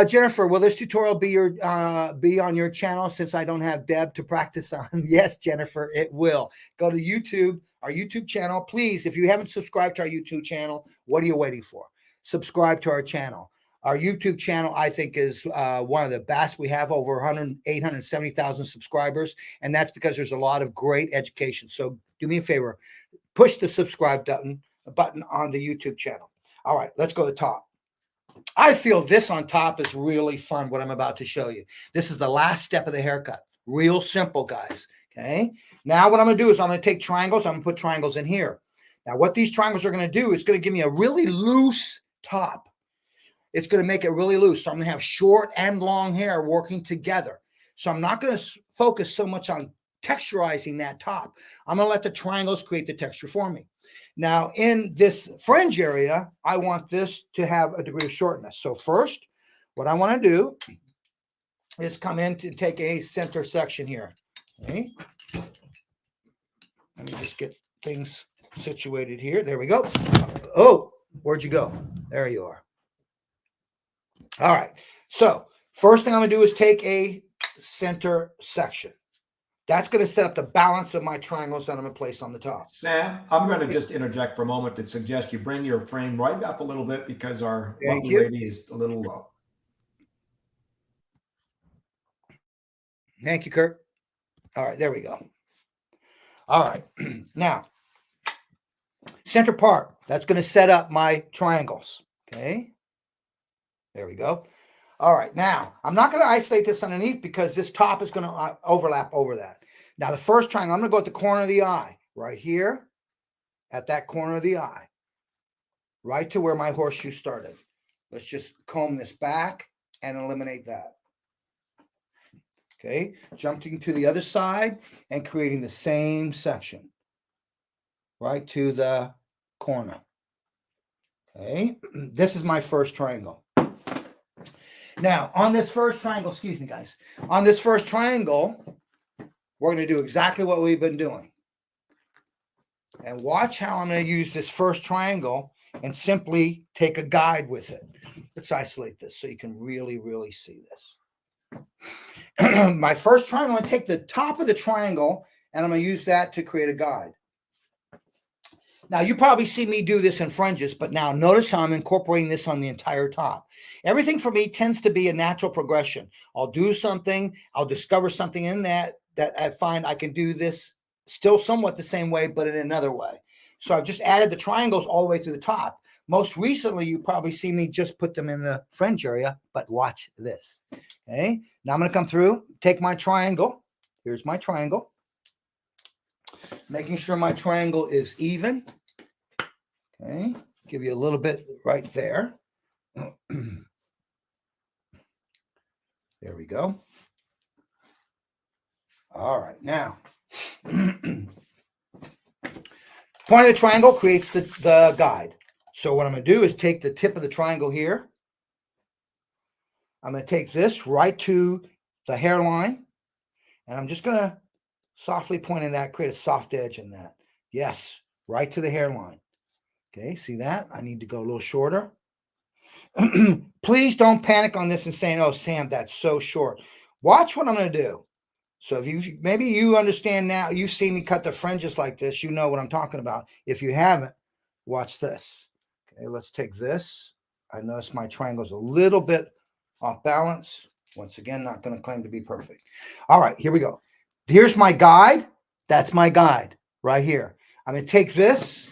Jennifer, will this tutorial be on your channel since I don't have Deb to practice on? Yes, Jennifer, it will. Go to YouTube, our YouTube channel. Please, if you haven't subscribed to our YouTube channel, what are you waiting for? Subscribe to our channel. Our YouTube channel, I think, is one of the best. We have over 870,000 subscribers, and that's because there's a lot of great education. So do me a favor, push the subscribe button on the YouTube channel. All right, let's go to the top. I feel this on top is really fun, what I'm about to show you. This is the last step of the haircut. Real simple, guys. Okay. Now what I'm going to do is I'm going to take triangles. I'm going to put triangles in here. Now what these triangles are going to do is going to give me a really loose top. it's going to make it really loose. So I'm going to have short and long hair working together. So I'm not going to focus so much on texturizing that top. I'm going to let the triangles create the texture for me. Now, in this fringe area, I want this to have a degree of shortness. So first, what I want to do is come in to take a center section here. Okay. Let me just get things situated here. There we go. Oh, where'd you go? There you are. All right. So first thing I'm going to do is take a center section. That's going to set up the balance of my triangles that I'm going to place on the top. Sam, I'm going to just interject for a moment to suggest you bring your frame right up a little bit because our Thank lovely you. lady is a little low. Thank you, Kurt. All right, there we go. All right. Now, center part, that's going to set up my triangles. Okay. There we go. All right. Now, I'm not going to isolate this underneath because this top is going to overlap over that. Now, the first triangle, I'm going to go at the corner of the eye, right here, at that corner of the eye, right to where my horseshoe started. Let's just comb this back and eliminate that. Okay, jumping to the other side and creating the same section right to the corner. Okay, this is my first triangle. Now, on this first triangle, excuse me, guys, on this first triangle, we're going to do exactly what we've been doing. And watch how I'm going to use this first triangle and simply take a guide with it. Let's isolate this so you can really, really see this. My first triangle, I'm going to take the top of the triangle and I'm going to use that to create a guide. Now, you probably see me do this in fringes, but now notice how I'm incorporating this on the entire top. Everything for me tends to be a natural progression. I'll do something, I'll discover something in that I find I can do this still somewhat the same way, but in another way. So I've just added the triangles all the way to the top. Most recently, you probably see me just put them in the fringe area, but watch this. Okay, now I'm going to come through, take my triangle. Here's my triangle. Making sure my triangle is even. Okay, give you a little bit right there. There we go. All right, now, point of the triangle creates the guide. So what I'm going to do is take the tip of the triangle here. I'm going to take this right to the hairline, and I'm just going to softly point in that, create a soft edge in that. Yes, right to the hairline. Okay, see that? I need to go a little shorter. Please don't panic on this and saying, oh, Sam, that's so short. Watch what I'm going to do. So if you, maybe you understand now, you've seen me cut the fringes like this, you know what I'm talking about. If you haven't, watch this. Okay, let's take this. I notice my triangle's a little bit off balance. Once again, not going to claim to be perfect. All right, here we go. Here's my guide. That's my guide right here. I'm going to take this,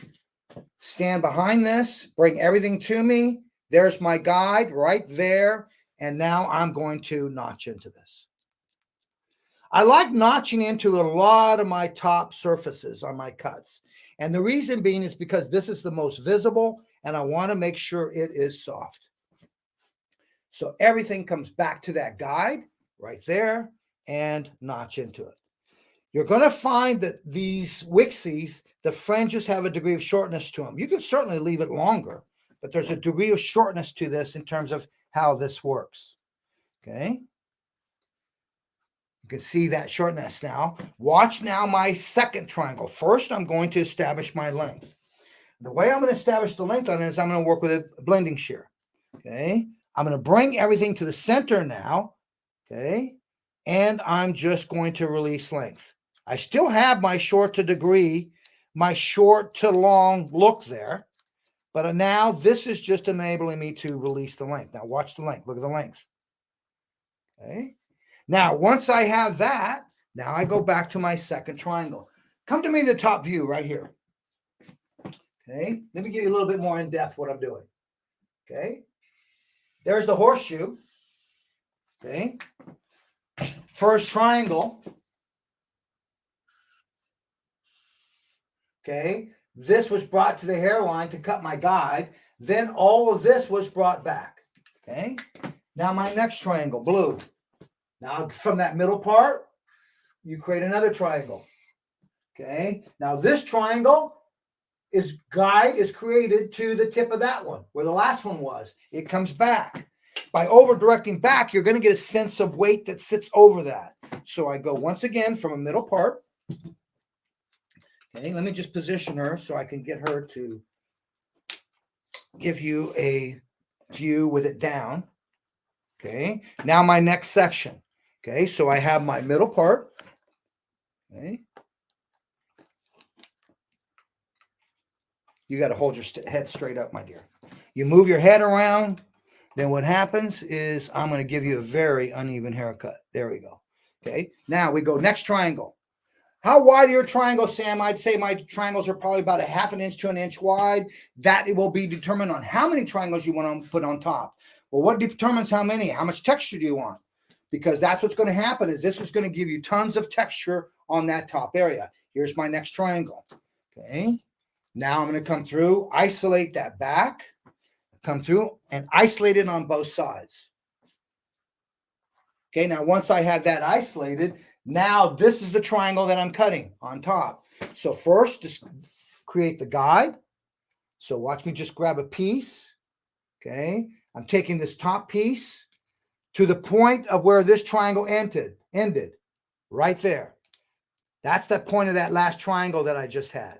stand behind this, bring everything to me. There's my guide right there. And now I'm going to notch into this. I like notching into a lot of my top surfaces on my cuts. And the reason being is because this is the most visible and I want to make sure it is soft. So everything comes back to that guide right there and notch into it. You're going to find that these Wixies, the fringes have a degree of shortness to them. You can certainly leave it longer, but there's a degree of shortness to this in terms of how this works. Okay. You can see that shortness now. Watch now my second triangle. First, I'm going to establish my length. The way I'm going to establish the length on it is I'm going to work with a blending shear. Okay. I'm going to bring everything to the center now. Okay. And I'm just going to release length. I still have my short to degree, my short to long look there. But now this is just enabling me to release the length. Now watch the length. Look at the length. Okay. Now, once I have that, now I go back to my second triangle. Come to me the top view right here. Okay. Let me give you a little bit more in depth what I'm doing. Okay. There's the horseshoe. Okay. First triangle. Okay. This was brought to the hairline to cut my guide. Then all of this was brought back. Okay. Now my next triangle, blue. Now from that middle part, you create another triangle. Okay. Now this triangle is created to the tip of that one where the last one was. It comes back. By over directing back, you're going to get a sense of weight that sits over that. So I go once again from a middle part. Okay, let me just position her so I can get her to give you a view with it down. Okay, now my next section. Okay, so I have my middle part. Okay. You got to hold your head straight up, my dear. You move your head around, then what happens is I'm going to give you a very uneven haircut. There we go. Okay, now we go next triangle. How wide are your triangles, Sam? I'd say my triangles are probably about 1/2 inch to 1 inch wide. That it will be determined on how many triangles you want to put on top. Well, what determines how many? How much texture do you want? Because that's what's going to happen is this is going to give you tons of texture on that top area. Here's my next triangle. Okay. Now I'm going to come through, isolate that back, come through and isolate it on both sides. Okay. Now, once I have that isolated, now this is the triangle that I'm cutting on top. So first, just create the guide. So watch me just grab a piece. Okay. I'm taking this top piece to the point of where this triangle ended right there. That's the point of that last triangle that I just had.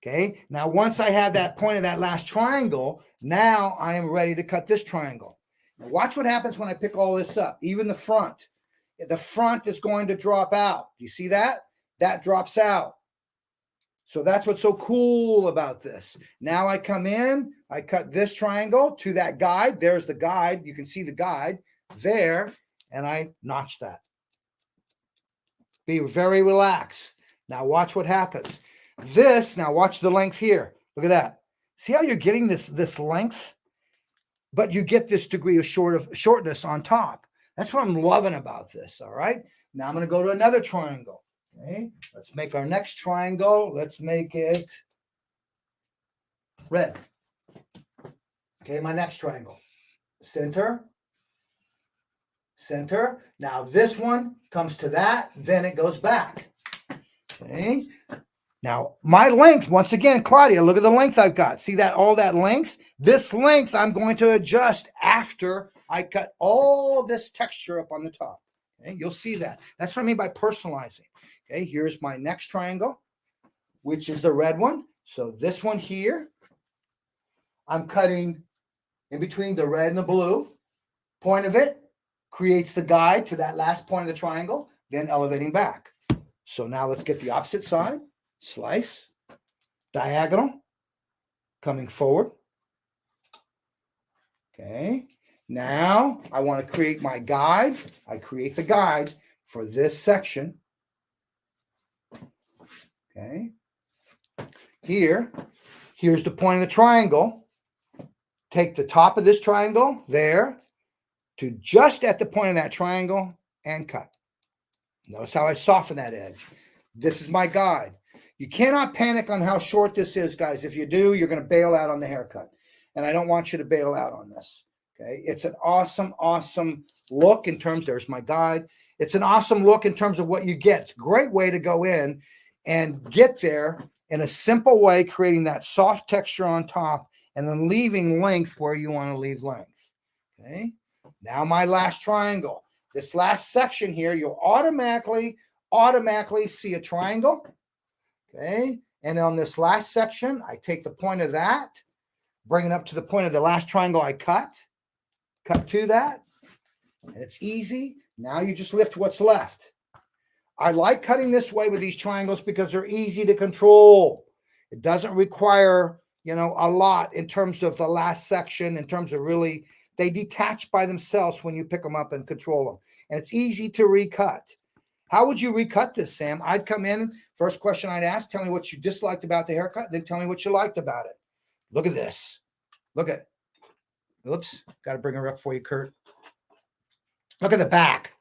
Okay. Now, once I have that point of that last triangle, now I am ready to cut this triangle. Now watch what happens when I pick all this up, even the front. The front is going to drop out. You see that? That drops out. So that's what's so cool about this. Now I come in, I cut this triangle to that guide. There's the guide. You can see the guide there, and I notch that. Be very relaxed. Now watch what happens. Now watch the length here. Look at that. See how you're getting this length, but you get this degree of shortness on top. That's what I'm loving about this. All right. Now I'm going to go to another triangle. Okay. Let's make our next triangle. Let's make it red. Okay. My next triangle. Center. Center. Now this one comes to that. Then it goes back. Okay. Now, my length, once again, Claudia, look at the length I've got. See that, all that length? This length I'm going to adjust after I cut all this texture up on the top. Okay, you'll see that. That's what I mean by personalizing. Okay, here's my next triangle, which is the red one. So this one here, I'm cutting in between the red and the blue. Point of it creates the guide to that last point of the triangle, then elevating back. So now let's get the opposite side. Slice, diagonal, coming forward. Okay. Now I want to create my guide. I create the guide for this section. Okay. Here's the point of the triangle. Take the top of this triangle there to just at the point of that triangle and cut. Notice how I soften that edge. This is my guide. You cannot panic on how short this is, guys. If you do, you're going to bail out on the haircut. And I don't want you to bail out on this. Okay. It's an awesome, awesome look in terms, there's my guide. It's an awesome look in terms of what you get. It's a great way to go in and get there in a simple way, creating that soft texture on top and then leaving length where you want to leave length. Okay. Now my last triangle. This last section here, you'll automatically see a triangle. Okay, and on this last section, I take the point of that, bring it up to the point of the last triangle I cut to that, and it's easy. Now you just lift what's left. I like cutting this way with these triangles because they're easy to control. It doesn't require, a lot in terms of the last section, in terms of really, they detach by themselves when you pick them up and control them. And it's easy to recut. How would you recut this, Sam? I'd come in, first question I'd ask, tell me what you disliked about the haircut, then tell me what you liked about it. Look at this. Look at, oops, got to bring her up for you, Kurt. Look at the back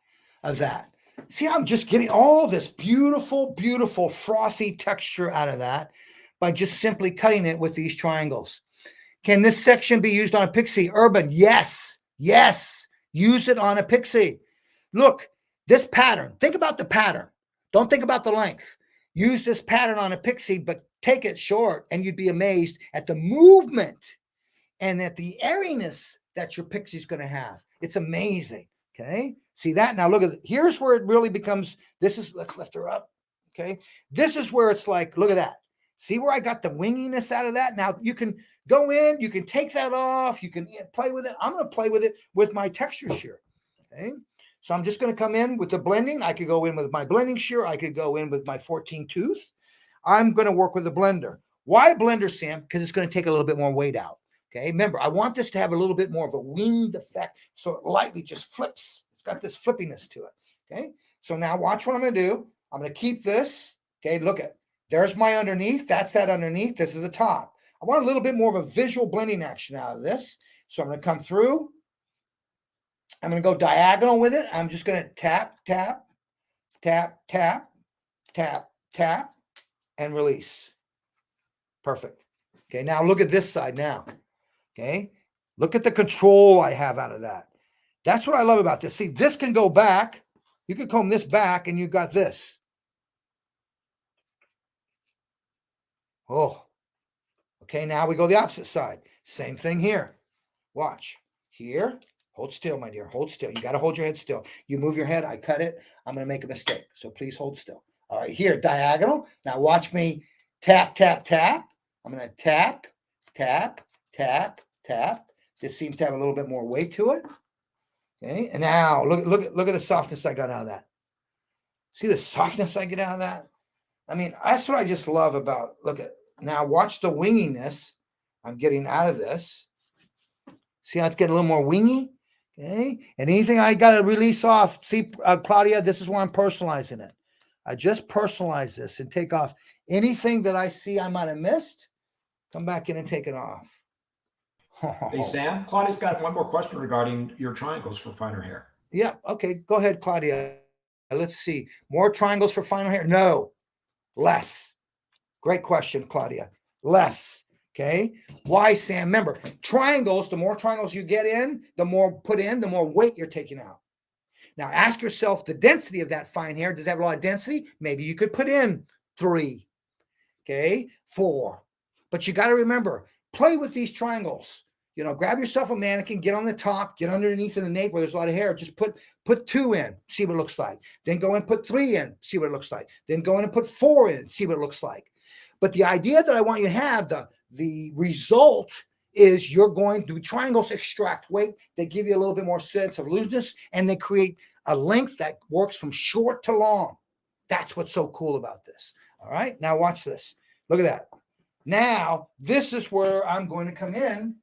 of that. See how I'm just getting all this beautiful, beautiful frothy texture out of that by just simply cutting it with these triangles. Can this section be used on a pixie urban? Yes, Yes, use it on a pixie. Look, this pattern, think about the pattern. Don't think about the length. Use this pattern on a pixie, but take it short, and you'd be amazed at the movement and at the airiness that your pixie's going to have. It's amazing. Okay. See that? Now look at it. Here's where it really becomes, let's lift her up. Okay. This is where it's like, look at that. See where I got the winginess out of that? Now you can go in, you can take that off, you can play with it. I'm going to play with it with my texture shear. Okay. So I'm just going to come in with the blending. I could go in with my blending shear. I could go in with my 14 tooth. I'm going to work with the blender. Why blender, Sam? Because it's going to take a little bit more weight out. Okay, remember, I want this to have a little bit more of a winged effect, so it lightly just flips. It's got this flippiness to it. Okay, so now watch what I'm going to do. I'm going to keep this. Okay, look at, there's my underneath. That's that underneath. This is the top. I want a little bit more of a visual blending action out of this. So I'm going to come through. I'm going to go diagonal with it. I'm just going to tap, tap, tap, tap, tap, tap, and release. Perfect. Okay, now look at this side now. Okay, look at the control I have out of that. That's what I love about this. See, this can go back. You can comb this back and you got this. Oh, okay. Now we go the opposite side. Same thing here. Watch here. Hold still, my dear. Hold still. You got to hold your head still. You move your head. I cut it. I'm going to make a mistake. So please hold still. All right, here, diagonal. Now watch me tap, tap, tap. I'm going to tap, tap, tap, tap. This seems to have a little bit more weight to it. Okay, and now look at the softness I got out of that. See the softness I get out of that? I mean, that's what I just love about, look at, now watch the winginess I'm getting out of this. See how it's getting a little more wingy? Okay, and anything I got to release off, see, Claudia, this is where I'm personalizing it. I just personalize this and take off anything that I see I might have missed. Come back in and take it off. Hey, Sam, Claudia's got one more question regarding your triangles for finer hair. Yeah. Okay. Go ahead, Claudia. Let's see. More triangles for finer hair? No, less. Great question, Claudia. Less. Okay. Why, Sam? Remember, triangles, the more triangles you get in, the more put in, the more weight you're taking out. Now ask yourself the density of that fine hair. Does it have a lot of density? Maybe you could put in 3. Okay. 4. But you got to remember, play with these triangles. You know, grab yourself a mannequin, get on the top, get underneath in the nape where there's a lot of hair. Just put 2 in, see what it looks like. Then go and put 3 in, see what it looks like. Then go in and put 4 in, see what it looks like. But the idea that I want you to have, the result is you're going to, triangles extract weight. They give you a little bit more sense of looseness, and they create a length that works from short to long. That's what's so cool about this. All right, now watch this. Look at that. Now, this is where I'm going to come in.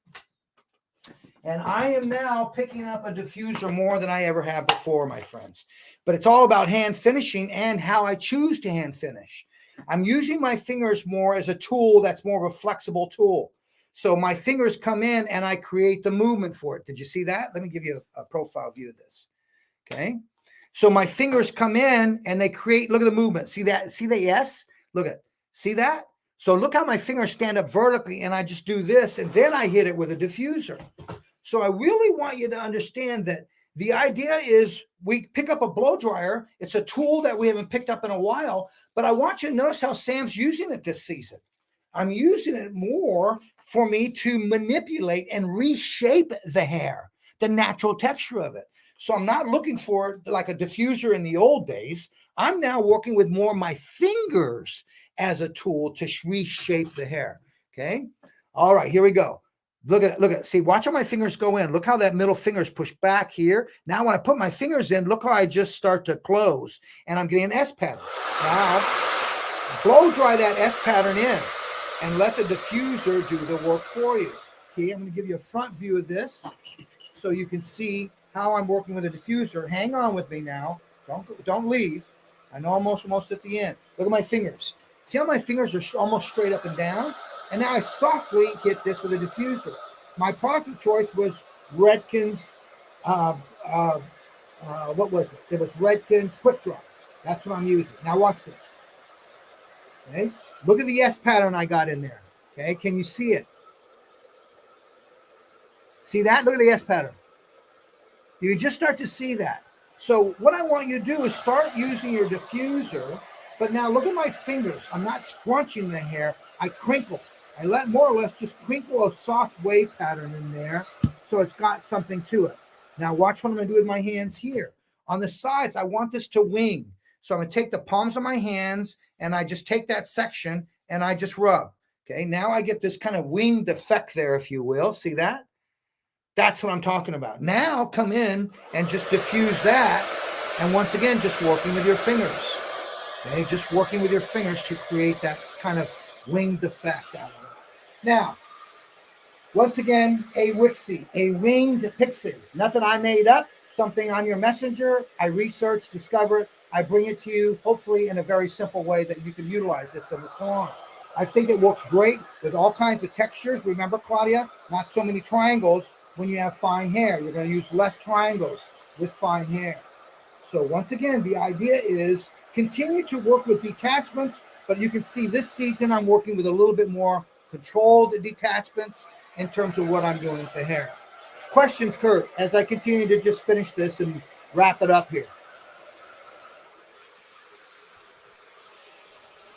And I am now picking up a diffuser more than I ever have before, my friends. But it's all about hand finishing and how I choose to hand finish. I'm using my fingers more as a tool that's more of a flexible tool. So my fingers come in and I create the movement for it. Did you see that? Let me give you a profile view of this. Okay. So my fingers come in and they create, look at the movement. See that? See the yes? Look at, see that? So look how my fingers stand up vertically and I just do this and then I hit it with a diffuser. So I really want you to understand that the idea is we pick up a blow dryer. It's a tool that we haven't picked up in a while, but I want you to notice how Sam's using it this season. I'm using it more for me to manipulate and reshape the hair, the natural texture of it. So I'm not looking for like a diffuser in the old days. I'm now working with more of my fingers as a tool to reshape the hair. Okay. All right, here we go. Look at, see, watch how my fingers go in. Look how that middle finger's pushed back here. Now, when I put my fingers in, look how I just start to close and I'm getting an S pattern. Now, blow dry that S pattern in and let the diffuser do the work for you. Okay, I'm going to give you a front view of this so you can see how I'm working with a diffuser. Hang on with me now. Don't leave. I know I'm almost at the end. Look at my fingers. See how my fingers are almost straight up and down? And now I softly hit this with a diffuser. My product of choice was Redken's, what was it? It was Redken's Quick Dry. That's what I'm using. Now watch this. Okay, look at the S pattern I got in there. Okay, can you see it? See that? Look at the S pattern. You just start to see that. So what I want you to do is start using your diffuser, but now look at my fingers. I'm not scrunching the hair. I crinkle. I let more or less just crinkle a soft wave pattern in there so it's got something to it. Now watch what I'm going to do with my hands here. On the sides, I want this to wing. So I'm going to take the palms of my hands and I just take that section and I just rub. Okay, now I get this kind of winged effect there, if you will. See that? That's what I'm talking about. Now come in and just diffuse that. And once again, just working with your fingers. Okay, just working with your fingers to create that kind of winged effect out of it. Now, once again, a Wixie, a winged pixie. Nothing I made up, something on your messenger. I researched, discover it. I bring it to you, hopefully in a very simple way that you can utilize this in the salon. I think it works great with all kinds of textures. Remember, Claudia, not so many triangles when you have fine hair. You're going to use less triangles with fine hair. So once again, the idea is continue to work with detachments, but you can see this season I'm working with a little bit more controlled detachments in terms of what I'm doing with the hair. Questions, Kurt, as I continue to just finish this and wrap it up here?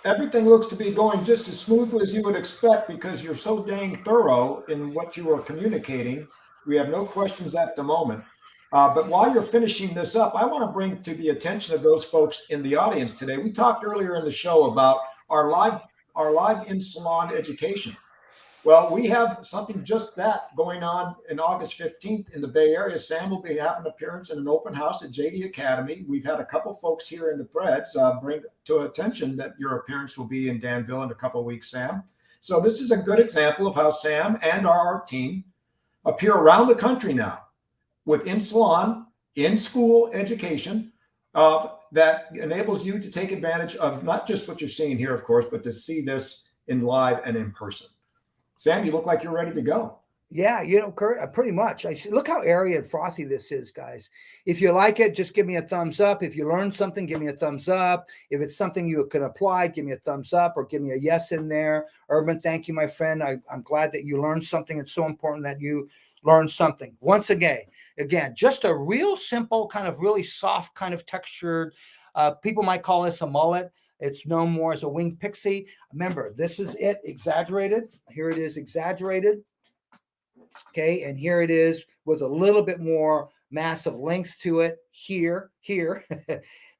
Everything looks to be going just as smoothly as you would expect because you're so dang thorough in what you are communicating. We have no questions at the moment. But while you're finishing this up, I want to bring to the attention of those folks in the audience today. We talked earlier in the show about our live in salon education. Well, we have something just that going on in August 15th in the Bay Area. Sam will be having an appearance in an open house at JD Academy. We've had a couple folks here in the threads bring to attention that your appearance will be in Danville in a couple of weeks, Sam. So this is a good example of how Sam and our art team appear around the country now with in-salon, in-school education that enables you to take advantage of not just what you're seeing here, of course, but to see this in live and in person. Sam, you look like you're ready to go. Yeah, Kurt, pretty much. Look how airy and frothy this is, guys. If you like it, just give me a thumbs up. If you learned something, give me a thumbs up. If it's something you can apply, give me a thumbs up or give me a yes in there. Urban, thank you, my friend. I'm glad that you learned something. It's so important that you learn something. Once again, just a real simple, kind of really soft, kind of textured. People might call this a mullet. It's known more as a winged pixie. Remember, this is it exaggerated. Here it is exaggerated. Okay, and here it is with a little bit more massive length to it here,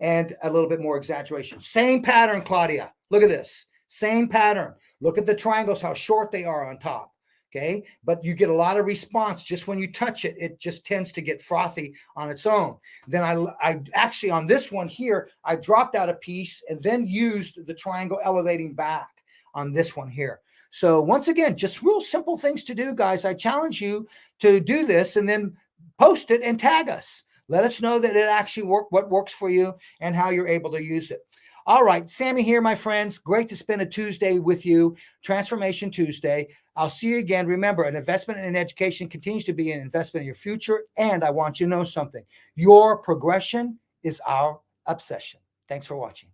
and a little bit more exaggeration. Same pattern, Claudia. Look at this. Same pattern. Look at the triangles, how short they are on top. Okay, but you get a lot of response just when you touch it. It just tends to get frothy on its own. Then I actually on this one here, I dropped out a piece and then used the triangle elevating back on this one here. So once again, just real simple things to do, guys. I challenge you to do this and then post it and tag us. Let us know that it actually worked, what works for you and how you're able to use it. All right, Sammy here, my friends. Great to spend a Tuesday with you, Transformation Tuesday. I'll see you again. Remember, an investment in education continues to be an investment in your future. And I want you to know something. Your progression is our obsession. Thanks for watching.